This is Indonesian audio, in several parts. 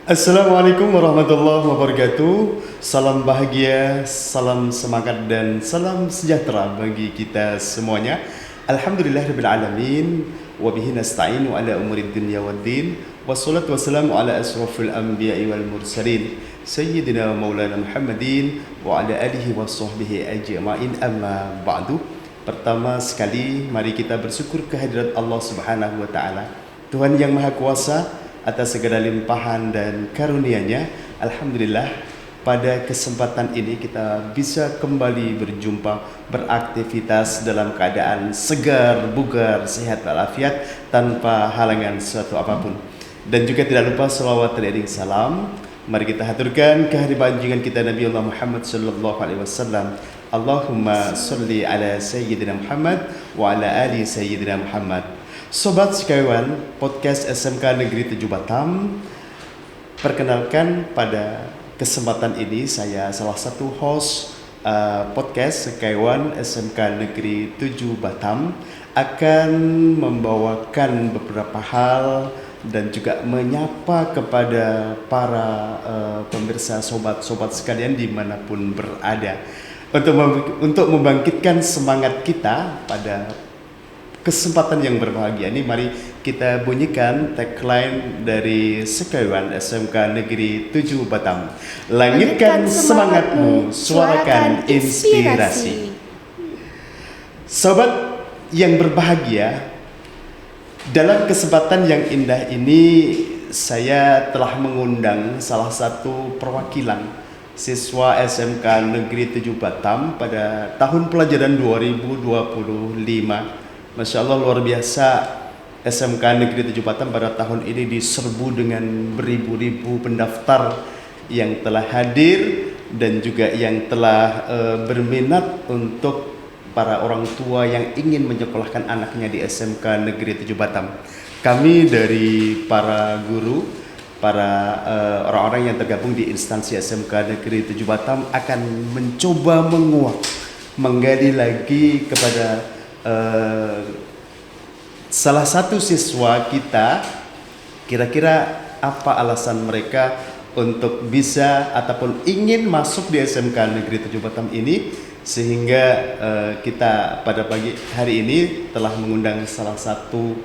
Assalamualaikum warahmatullahi wabarakatuh. Salam bahagia, salam semangat dan salam sejahtera bagi kita semuanya. Alhamdulillahirabbil alamin wa bihi nasta'inu ala umurid dunya waddin. Wassalatu wassalamu ala asrofil anbiya'i wal mursalin Sayyidina Maulana Muhammadin wa ala alihi wa sahbihi ajma'in, amma ba'du. Pertama sekali mari kita bersyukur kehadirat Allah Subhanahu wa taala, Tuhan yang Maha Kuasa, atas segala limpahan dan karunia-Nya. Alhamdulillah, pada kesempatan ini kita bisa kembali berjumpa, beraktivitas dalam keadaan segar, bugar, sehat walafiat, tanpa halangan suatu apapun. Dan juga tidak lupa selawat dan salam. Mari kita haturkan kehadiran junjungan kita Nabi Allah Muhammad sallallahu alaihi wasallam. Allahumma sholli ala sayyidina Muhammad wa ala ali sayyidina Muhammad. Sobat sekalian, podcast SMK Negeri 7 Batam. Perkenalkan, pada kesempatan ini saya salah satu host podcast sekalian SMK Negeri 7 Batam akan membawakan beberapa hal dan juga menyapa kepada para pemirsa sobat-sobat sekalian dimanapun berada untuk membangkitkan semangat kita pada kesempatan yang berbahagia ini. Mari kita bunyikan tagline dari sekalian SMK Negeri 7 Batam. Langitkan semangatmu, suarakan inspirasi. Sobat yang berbahagia, dalam kesempatan yang indah ini saya telah mengundang salah satu perwakilan siswa SMK Negeri 7 Batam pada tahun pelajaran 2025. Masya Allah, luar biasa, SMK Negeri 7 Batam pada tahun ini diserbu dengan beribu-ribu pendaftar yang telah hadir dan juga yang telah berminat untuk para orang tua yang ingin menyekolahkan anaknya di SMK Negeri 7 Batam. Kami dari para guru, para orang-orang yang tergabung di instansi SMK Negeri 7 Batam akan mencoba menguak, menggali lagi kepada salah satu siswa kita, kira-kira apa alasan mereka untuk bisa ataupun ingin masuk di SMK Negeri 7 Batam ini, sehingga kita pada pagi hari ini telah mengundang salah satu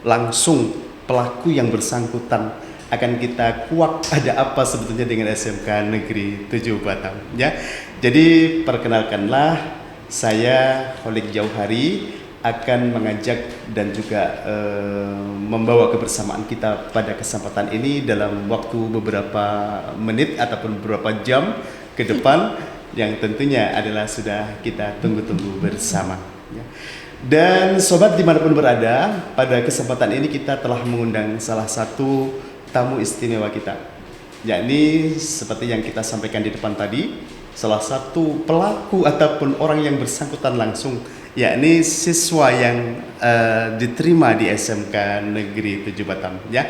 langsung pelaku yang bersangkutan. Akan kita kuak ada apa sebetulnya dengan SMK Negeri 7 Batam, ya. Jadi perkenalkanlah, saya Kholik Jauhari akan mengajak dan juga membawa kebersamaan kita pada kesempatan ini dalam waktu beberapa menit ataupun beberapa jam ke depan, yang tentunya adalah sudah kita tunggu-tunggu bersama, ya. Dan sobat dimanapun berada, pada kesempatan ini kita telah mengundang salah satu tamu istimewa kita, yakni seperti yang kita sampaikan di depan tadi, salah satu pelaku ataupun orang yang bersangkutan langsung, yakni siswa yang diterima di SMK Negeri 7 Batam, ya.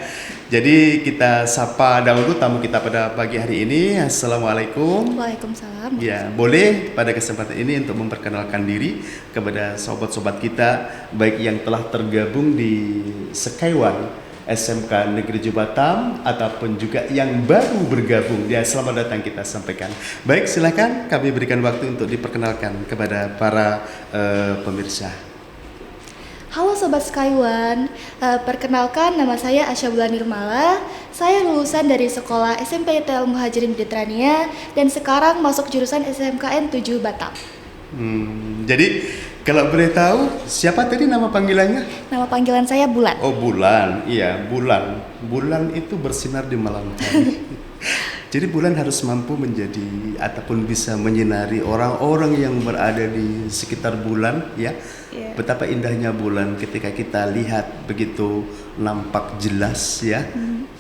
Jadi kita sapa dahulu tamu kita pada pagi hari ini. Assalamualaikum. Waalaikumsalam. Ya, boleh pada kesempatan ini untuk memperkenalkan diri kepada sobat-sobat kita, baik yang telah tergabung di Sekaiwan SMK Negeri 7 Batam ataupun juga yang baru bergabung. Ya, selamat datang kita sampaikan. Baik, silakan kami berikan waktu untuk diperkenalkan kepada para pemirsa. Halo Sobat Skywon, perkenalkan nama saya Asya Bulan Nirmala. Saya lulusan dari sekolah SMP TL Muhajirin Bidrania dan sekarang masuk jurusan SMKN 7 Batam. Jadi kalau boleh tahu, siapa tadi nama panggilannya? Nama panggilan saya Bulan. Oh, Bulan. Iya, Bulan. Bulan itu bersinar di malam hari. Jadi Bulan harus mampu menjadi ataupun bisa menyinari orang-orang yang berada di sekitar Bulan, ya. Yeah. Betapa indahnya bulan ketika kita lihat begitu nampak jelas, ya.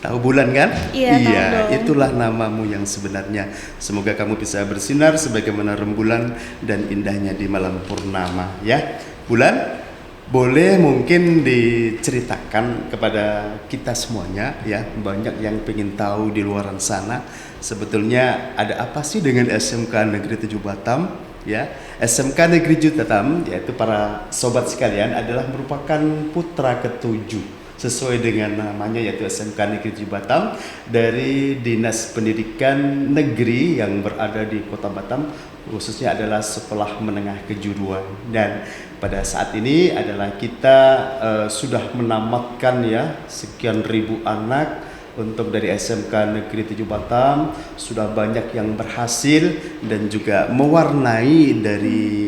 Tahu bulan kan? Iya, itulah namamu yang sebenarnya. Semoga kamu bisa bersinar sebagaimana rembulan dan indahnya di malam purnama, ya. Bulan, boleh mungkin diceritakan kepada kita semuanya, ya. Banyak yang pengen tahu di luaran sana sebetulnya ada apa sih dengan SMK Negeri 7 Batam, ya. SMK Negeri 7 Batam, yaitu para sobat sekalian, adalah merupakan putra ketujuh sesuai dengan namanya yaitu SMK Negeri 7 Batam dari Dinas Pendidikan Negeri yang berada di Kota Batam, khususnya adalah Sekolah Menengah Kejuruan. Dan pada saat ini adalah kita sudah menamatkan ya sekian ribu anak untuk dari SMK Negeri 7 Batam. Sudah banyak yang berhasil dan juga mewarnai dari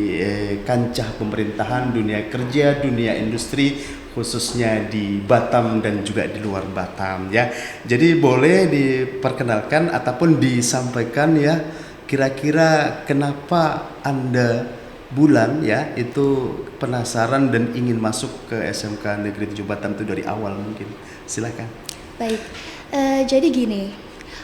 kancah pemerintahan, dunia kerja, dunia industri, khususnya di Batam dan juga di luar Batam ya. Jadi boleh diperkenalkan ataupun disampaikan ya, kira-kira kenapa Anda Bulan ya itu penasaran dan ingin masuk ke SMK Negeri 7 Batam itu dari awal mungkin. Silakan. Baik, jadi gini,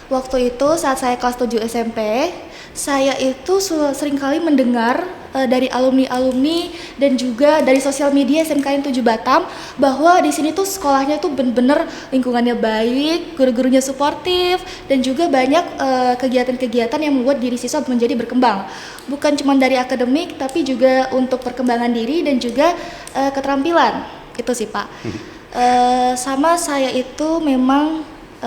waktu itu saat saya kelas 7 SMP, saya itu seringkali mendengar dari alumni-alumni dan juga dari sosial media SMKN 7 Batam bahwa di sini tuh sekolahnya tuh bener-bener lingkungannya baik, guru-gurunya suportif, dan juga banyak kegiatan-kegiatan yang membuat diri siswa menjadi berkembang. Bukan cuma dari akademik, tapi juga untuk perkembangan diri dan juga keterampilan. Itu sih Pak. Sama saya itu memang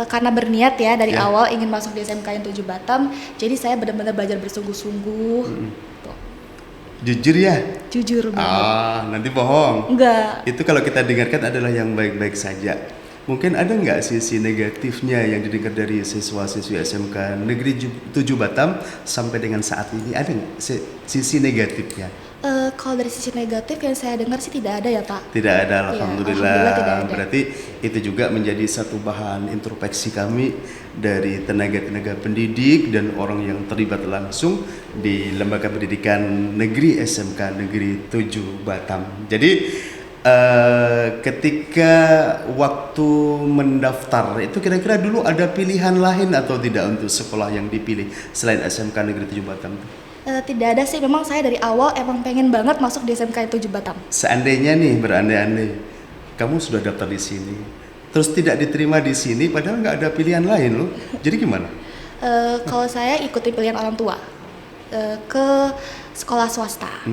karena berniat ya dari awal ingin masuk di SMKN 7 Batam, jadi saya benar-benar belajar bersungguh-sungguh. Tuh. Jujur ya? Jujur banget. Nanti bohong. Enggak. Itu kalau kita dengarkan adalah yang baik-baik saja. Mungkin ada nggak sisi negatifnya yang didengar dari siswa-siswi SMK Negeri 7 Batam sampai dengan saat ini? Ada nggak sisi negatifnya? Kalau dari sisi negatif yang saya dengar sih tidak ada ya Pak. Tidak ada, alhamdulillah. Alhamdulillah tidak ada. Berarti itu juga menjadi satu bahan introspeksi kami dari tenaga-tenaga pendidik dan orang yang terlibat langsung di Lembaga Pendidikan Negeri SMK Negeri 7 Batam. Jadi ketika waktu mendaftar itu kira-kira dulu ada pilihan lain atau tidak untuk sekolah yang dipilih selain SMK Negeri 7 Batam? Tidak ada sih, memang saya dari awal emang pengen banget masuk di SMK 7 Batam. Seandainya nih, berandai-andai kamu sudah daftar di sini, terus tidak diterima di sini, padahal nggak ada pilihan lain loh. Jadi gimana? Kalau saya ikuti pilihan orang tua ke sekolah swasta.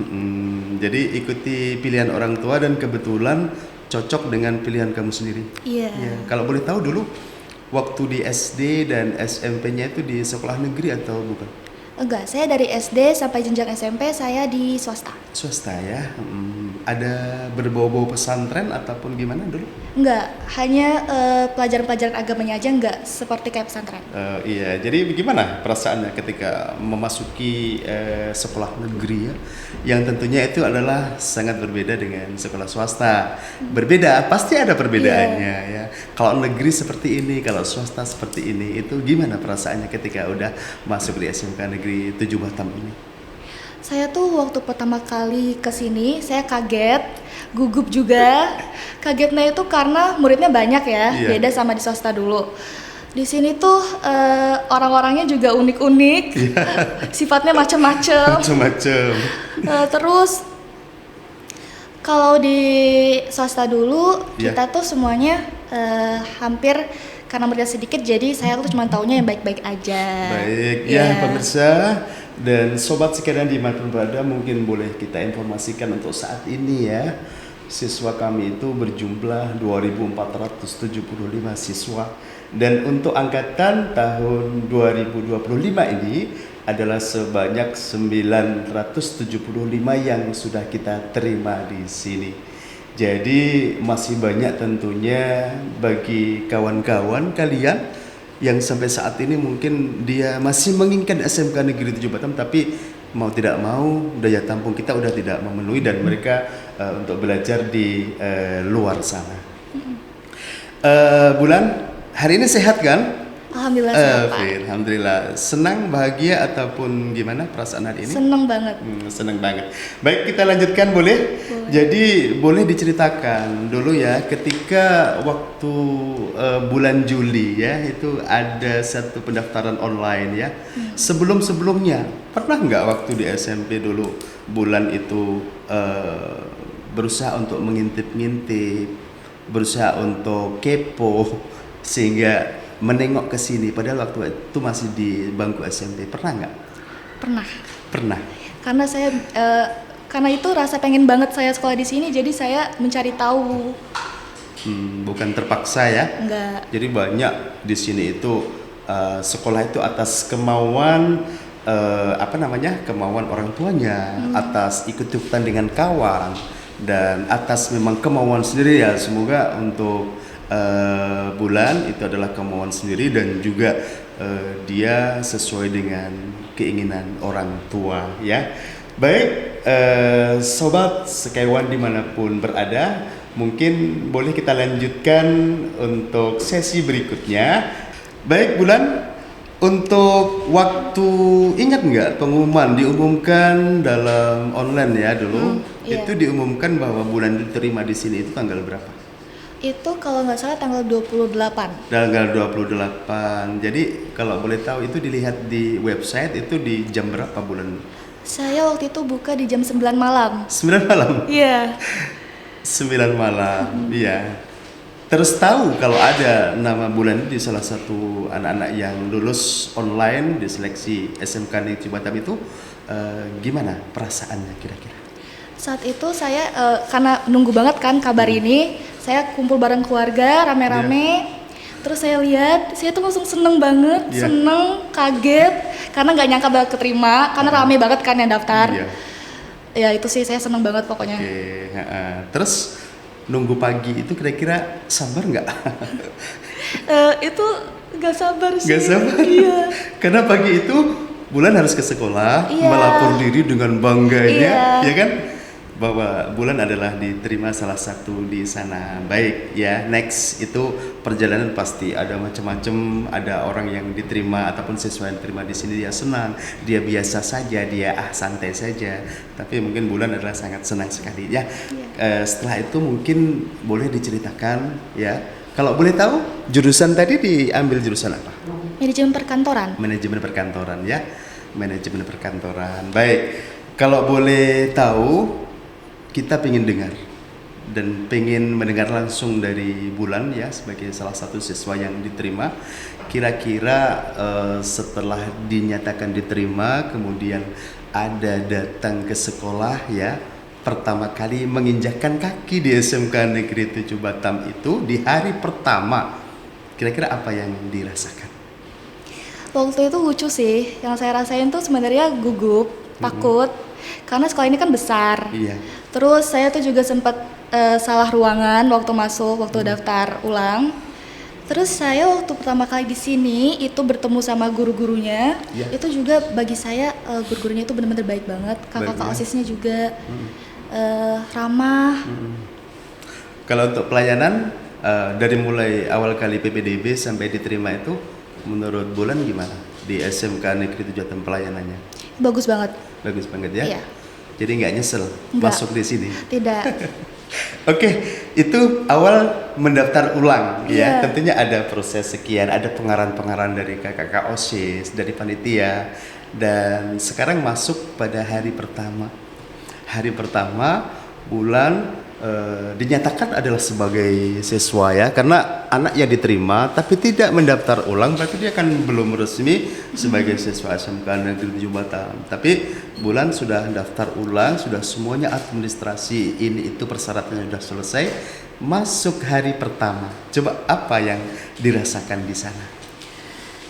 Jadi ikuti pilihan orang tua dan kebetulan cocok dengan pilihan kamu sendiri. Iya. Ya. Kalau boleh tahu dulu, waktu di SD dan SMP-nya itu di sekolah negeri atau bukan? Enggak, saya dari SD sampai jenjang SMP saya di swasta. Swasta ya. Ada berbau-bau pesantren ataupun gimana dulu? Enggak, hanya pelajaran-pelajaran agamanya aja, enggak seperti kayak pesantren. Iya, jadi bagaimana perasaannya ketika memasuki sekolah negeri ya, yang tentunya itu adalah sangat berbeda dengan sekolah swasta. Berbeda, pasti ada perbedaannya ya. Kalau negeri seperti ini, kalau swasta seperti ini, itu gimana perasaannya ketika udah masuk di SMK Negeri 7 Batam ini? Saya tuh waktu pertama kali kesini, saya kaget, gugup juga. Kagetnya itu karena muridnya banyak ya, beda sama di swasta dulu. Di sini tuh orang-orangnya juga unik-unik, sifatnya macam-macam. Terus kalau di swasta dulu kita tuh semuanya hampir karena muridnya sedikit, jadi saya tuh cuma taunya yang baik-baik aja. Baik, ya pemirsa dan sobat sekalian dimanapun berada, mungkin boleh kita informasikan untuk saat ini ya, siswa kami itu berjumlah 2.475 siswa, dan untuk angkatan tahun 2025 ini adalah sebanyak 975 yang sudah kita terima di sini. Jadi masih banyak tentunya bagi kawan-kawan kalian yang sampai saat ini mungkin dia masih menginginkan SMK Negeri 7 Batam, tapi mau tidak mau daya tampung kita udah tidak memenuhi dan mereka untuk belajar di luar sana. Bulan, hari ini sehat kan? Alhamdulillah sehat Pak. Alhamdulillah. Senang, bahagia ataupun gimana perasaan hari ini? Senang banget. Senang banget. Baik, kita lanjutkan boleh? Jadi boleh diceritakan dulu ya, ketika waktu bulan Juli ya, itu ada satu pendaftaran online ya. Sebelum-sebelumnya pernah nggak waktu di SMP dulu bulan itu berusaha untuk mengintip-ngintip, berusaha untuk kepo sehingga menengok ke sini, padahal waktu itu masih di bangku SMP. Pernah nggak? Pernah. Karena saya karena itu rasa pengen banget saya sekolah di sini, jadi saya mencari tahu. Bukan terpaksa ya. Enggak. Jadi banyak di sini itu sekolah itu atas kemauan kemauan orang tuanya, atas ikut-ikutan dengan kawan, dan atas memang kemauan sendiri ya. Semoga untuk Bulan itu adalah kemauan sendiri dan juga dia sesuai dengan keinginan orang tua ya. Baik, sobat Sekaiwan dimanapun berada, mungkin boleh kita lanjutkan untuk sesi berikutnya. Baik Bulan, untuk waktu ingat nggak pengumuman diumumkan dalam online ya dulu? Iya. Itu diumumkan bahwa Bulan diterima di sini itu tanggal berapa? Itu kalau nggak salah tanggal 28. Tanggal 28. Jadi kalau boleh tahu itu dilihat di website itu di jam berapa Bulan? Saya waktu itu buka di jam 9 malam. 9 malam. Iya. 9 malam. Iya. Terus tahu kalau ada nama Bulan di salah satu anak-anak yang lulus online di seleksi SMK Negeri Batam itu, gimana perasaannya kira-kira? Saat itu saya karena nunggu banget kan kabar ini, saya kumpul bareng keluarga rame-rame. Terus saya lihat, saya tuh langsung seneng banget, seneng, kaget, karena nggak nyangka bakal keterima, karena rame banget kan yang daftar. Ya itu sih saya seneng banget pokoknya. Terus nunggu pagi itu kira-kira sabar nggak? Itu nggak sabar sih. Nggak sabar. Iya. Karena pagi itu Bulan harus ke sekolah, Iya. melapor diri dengan bangganya, Iya. ya kan? Bahwa Bulan adalah diterima salah satu di sana. Baik ya, next itu perjalanan pasti ada macam-macam, ada orang yang diterima ataupun siswa yang diterima di sini dia senang, dia biasa saja, dia santai saja. Tapi mungkin Bulan adalah sangat senang sekali ya. Setelah itu mungkin boleh diceritakan ya. Kalau boleh tahu jurusan tadi diambil jurusan apa? Manajemen perkantoran. Manajemen perkantoran ya. Manajemen perkantoran. Baik. Kalau boleh tahu, kita pengen dengar dan pengen mendengar langsung dari Bulan ya sebagai salah satu siswa yang diterima. Kira-kira setelah dinyatakan diterima, kemudian ada datang ke sekolah ya, pertama kali menginjakkan kaki di SMK Negeri 7 Batam itu di hari pertama, kira-kira apa yang dirasakan? Waktu itu lucu sih, yang saya rasain tuh sebenarnya gugup, takut, karena sekolah ini kan besar. Iya. Terus saya tuh juga sempat salah ruangan waktu masuk, waktu daftar ulang. Terus saya waktu pertama kali di sini itu bertemu sama guru-gurunya. Itu juga bagi saya guru-gurunya itu benar-benar baik banget. Kakak-kakak OSIS-nya juga ramah. Kalau untuk pelayanan dari mulai awal kali PPDB sampai diterima itu, menurut Bulan gimana di SMK Negeri 7 Batam pelayanannya? Bagus banget. Bagus banget ya. Iya. Jadi nggak nyesel masuk di sini. Tidak. Oke, itu awal mendaftar ulang ya. Iya. Tentunya ada proses sekian, ada pengarahan-pengarahan dari kakak OSIS, dari panitia, dan sekarang masuk pada hari pertama. Hari pertama Bulan dinyatakan adalah sebagai siswa ya, karena anak yang diterima tapi tidak mendaftar ulang berarti dia kan belum resmi sebagai siswa SMK Negeri 7 Batam. Tapi Bulan sudah daftar ulang, sudah semuanya administrasi ini itu persyaratannya sudah selesai, masuk hari pertama. Coba apa yang dirasakan di sana?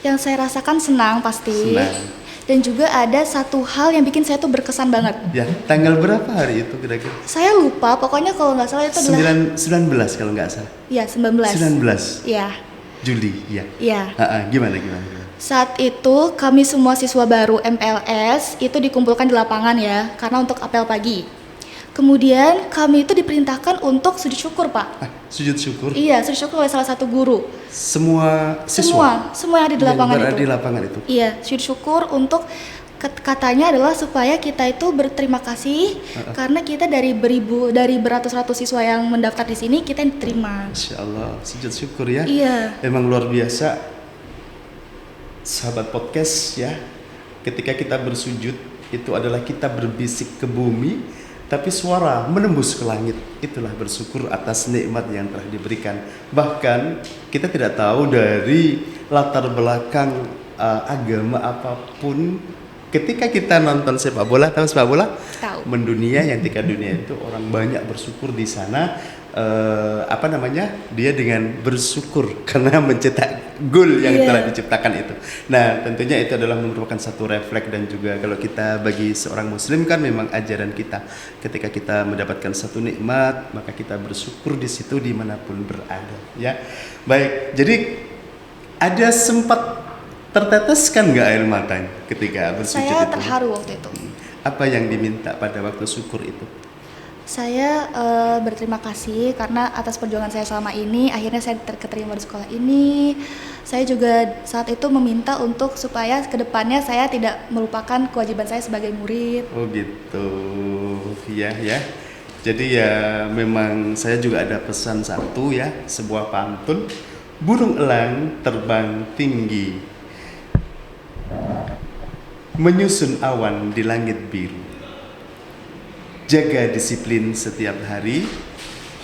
Yang saya rasakan senang pasti. Senang. Dan juga ada satu hal yang bikin saya tuh berkesan banget. Ya, tanggal berapa hari itu kira-kira? Saya lupa, pokoknya kalau nggak salah itu adalah 19 kalau nggak salah. ya 19. 19 Iya. Juli, ya. Iya. Gimana? Saat itu kami semua siswa baru MLS itu dikumpulkan di lapangan ya, karena untuk apel pagi. Kemudian kami itu diperintahkan untuk sujud syukur, Pak. Sujud syukur. Iya, sujud syukur oleh salah satu guru. Semua siswa. Semua yang ada di lapangan yang berada itu. di lapangan itu. Iya, sujud syukur untuk katanya adalah supaya kita itu berterima kasih karena kita dari beratus-ratus siswa yang mendaftar di sini kita yang diterima. Masya Allah, sujud syukur ya. Iya. Emang luar biasa, sahabat podcast ya. Ketika kita bersujud itu adalah kita berbisik ke bumi, tapi suara menembus ke langit. Itulah bersyukur atas nikmat yang telah diberikan. Bahkan kita tidak tahu dari latar belakang agama apapun. Ketika kita nonton sepak bola, tahu sepak bola? Tahu. Mendunia yang tingkat dunia itu orang banyak bersyukur di sana. dia dengan bersyukur karena mencetak gol yang Iya. telah diciptakan itu. Nah, tentunya itu adalah merupakan satu refleks, dan juga kalau kita bagi seorang muslim kan memang ajaran kita ketika kita mendapatkan satu nikmat maka kita bersyukur di situ dimanapun berada, ya. Baik, jadi ada sempat terteteskan nggak air mata ketika bersujud Saya itu? terharu waktu itu. Apa yang diminta pada waktu syukur itu? Saya berterima kasih karena atas perjuangan saya selama ini, akhirnya saya keterima di sekolah ini. Saya juga saat itu meminta untuk supaya kedepannya saya tidak melupakan kewajiban saya sebagai murid. Oh gitu, ya ya. Jadi ya memang saya juga ada pesan satu ya, sebuah pantun. Burung elang terbang tinggi, menyusun awan di langit biru. Jaga disiplin setiap hari,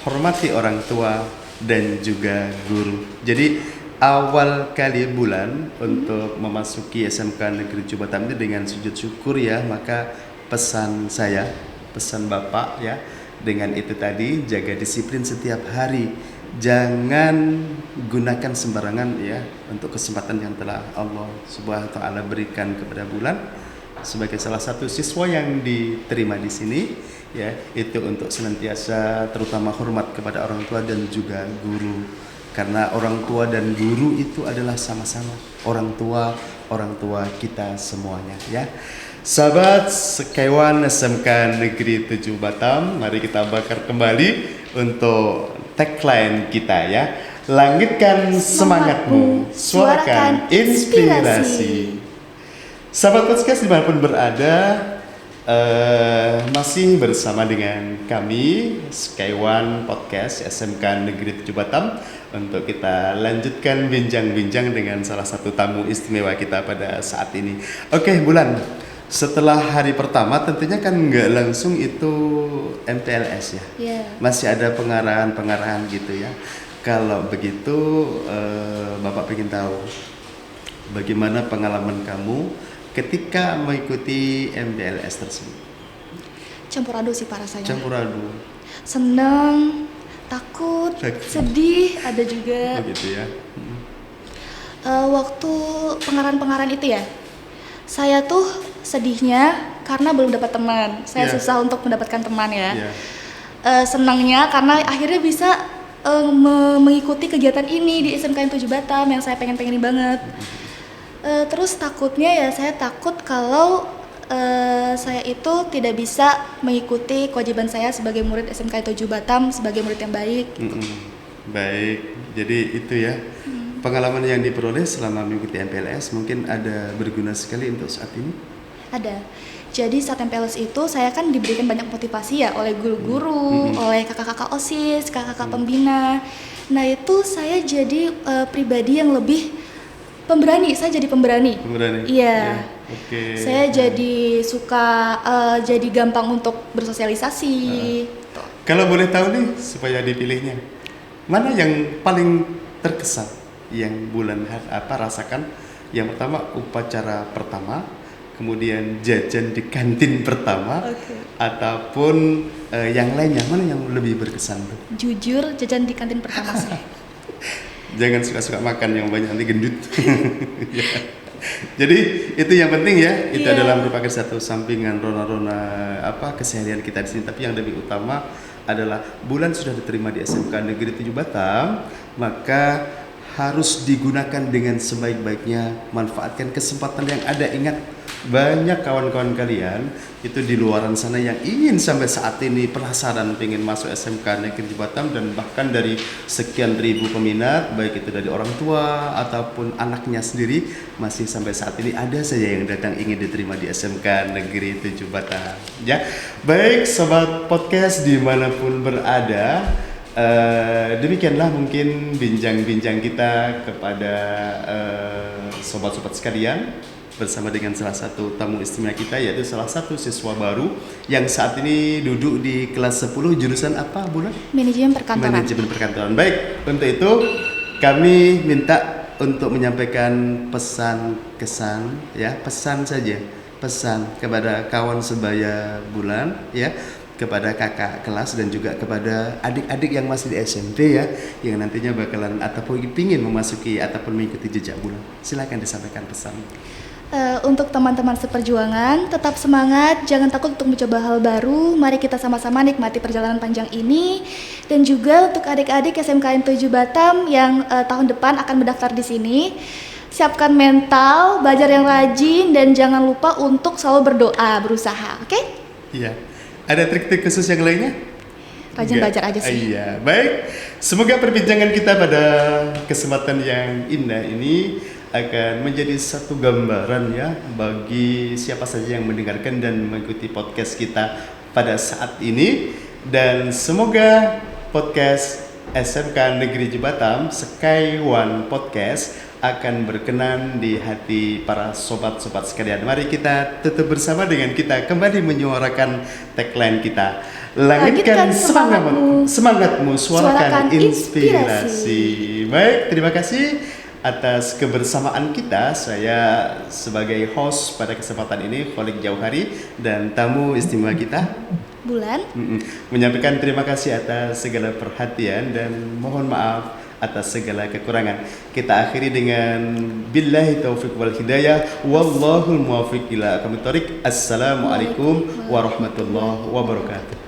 hormati orang tua dan juga guru. Jadi awal kali bulan untuk memasuki SMK Negeri Jubatam itu dengan sujud syukur ya, maka pesan saya, pesan Bapak ya, dengan itu tadi jaga disiplin setiap hari. Jangan gunakan sembarangan ya untuk kesempatan yang telah Allah Subhanahu wa taala berikan kepada bulan. Sebagai salah satu siswa yang diterima di sini ya, itu untuk senantiasa terutama hormat kepada orang tua dan juga guru, karena orang tua dan guru itu adalah sama-sama orang tua kita semuanya ya. Sahabat sekaiwan SMK Negeri 7 Batam, mari kita bakar kembali untuk tagline kita ya. Langitkan semangatmu, suarakan inspirasi. Sahabat podcast dimanapun berada, masih bersama dengan kami Skywon Podcast SMK Negeri 7 Batam untuk kita lanjutkan bincang-bincang dengan salah satu tamu istimewa kita pada saat ini. Oke, Bulan, setelah hari pertama tentunya kan nggak langsung itu MPLS ya, Yeah. masih ada pengarahan-pengarahan gitu ya. Kalau begitu Bapak ingin tahu bagaimana pengalaman kamu ketika mengikuti MPLS tersebut? Campur aduk sih Pak rasanya. Campur aduk. Seneng, takut, sedih, ada juga. Begitu ya. Waktu pengarahan-pengarahan itu ya, saya tuh sedihnya karena belum dapat teman. Saya Yeah. susah untuk mendapatkan teman ya. Ya. Senangnya karena akhirnya bisa mengikuti kegiatan ini di SMK 7 Batam yang saya pengen-pengenin banget. Terus takutnya ya, saya takut kalau saya itu tidak bisa mengikuti kewajiban saya sebagai murid SMK 7 Batam sebagai murid yang baik. Baik, jadi itu ya. Pengalaman yang diperoleh selama mengikuti MPLS mungkin ada berguna sekali untuk saat ini. Ada. Jadi saat MPLS itu saya kan diberikan banyak motivasi ya oleh guru-guru, oleh kakak-kakak OSIS, kakak-kakak pembina. Nah itu saya jadi pribadi yang lebih pemberani. Saya jadi pemberani. Pemberani? Iya. Ya, oke. Saya jadi suka, jadi gampang untuk bersosialisasi. Tuh. Kalau boleh tahu nih supaya dipilihnya, mana yang paling terkesan yang Bulan rasakan? Yang pertama upacara pertama, kemudian jajan di kantin pertama, ataupun yang lainnya, mana yang lebih berkesan tuh? Jujur jajan di kantin pertama sih. Jangan suka-suka makan yang banyak nanti gendut. Ya. Jadi itu yang penting ya, itu Iya. adalah merupakan satu sampingan rona-rona keseharian kita di sini. Tapi yang lebih utama adalah Bulan sudah diterima di SMK Negeri 7 Batam, maka harus digunakan dengan sebaik-baiknya. Manfaatkan kesempatan yang ada. Ingat, banyak kawan-kawan kalian itu di luaran sana yang ingin sampai saat ini penasaran pengen masuk SMK Negeri Batam, dan bahkan dari sekian ribu peminat, baik itu dari orang tua ataupun anaknya sendiri, masih sampai saat ini ada saja yang datang ingin diterima di SMK Negeri 7 Batam. Ya, baik sobat podcast dimanapun berada. Demikianlah mungkin bincang-bincang kita kepada sobat-sobat sekalian bersama dengan salah satu tamu istimewa kita, yaitu salah satu siswa baru yang saat ini duduk di kelas 10 jurusan apa, Bulan? Manajemen perkantoran. Manajemen perkantoran. Baik, untuk itu kami minta untuk menyampaikan pesan kesan ya, pesan saja, pesan kepada kawan sebaya Bulan ya. kepada kakak kelas dan juga kepada adik-adik yang masih di SMP ya, yang nantinya bakalan ataupun ingin memasuki ataupun mengikuti jejak Bulan. Silakan disampaikan pesan. Untuk teman-teman seperjuangan, tetap semangat, jangan takut untuk mencoba hal baru. Mari kita sama-sama nikmati perjalanan panjang ini. Dan juga untuk adik-adik SMKN 7 Batam yang tahun depan akan mendaftar di sini, siapkan mental, belajar yang rajin, dan jangan lupa untuk selalu berdoa, berusaha, oke? Iya. Ada trik-trik khusus yang lainnya? Rajin belajar aja sih. Iya, baik. Semoga perbincangan kita pada kesempatan yang indah ini akan menjadi satu gambaran ya bagi siapa saja yang mendengarkan dan mengikuti podcast kita pada saat ini. Dan semoga podcast SMK Negeri Batam Sky One Podcast akan berkenan di hati para sobat-sobat sekalian. Mari kita tetap bersama dengan kita kembali menyuarakan tagline kita. Langitkan semangatmu, suarakan inspirasi. Baik, terima kasih atas kebersamaan kita. Saya sebagai host pada kesempatan ini, Kholik Jauhari, dan tamu istimewa kita, Bulan, menyampaikan terima kasih atas segala perhatian dan mohon maaf atas segala kekurangan. Kita akhiri dengan billahi taufiq wal hidayah, wallahul muwaffiq ila aqwamit thoriq. Assalamualaikum warahmatullahi wabarakatuh.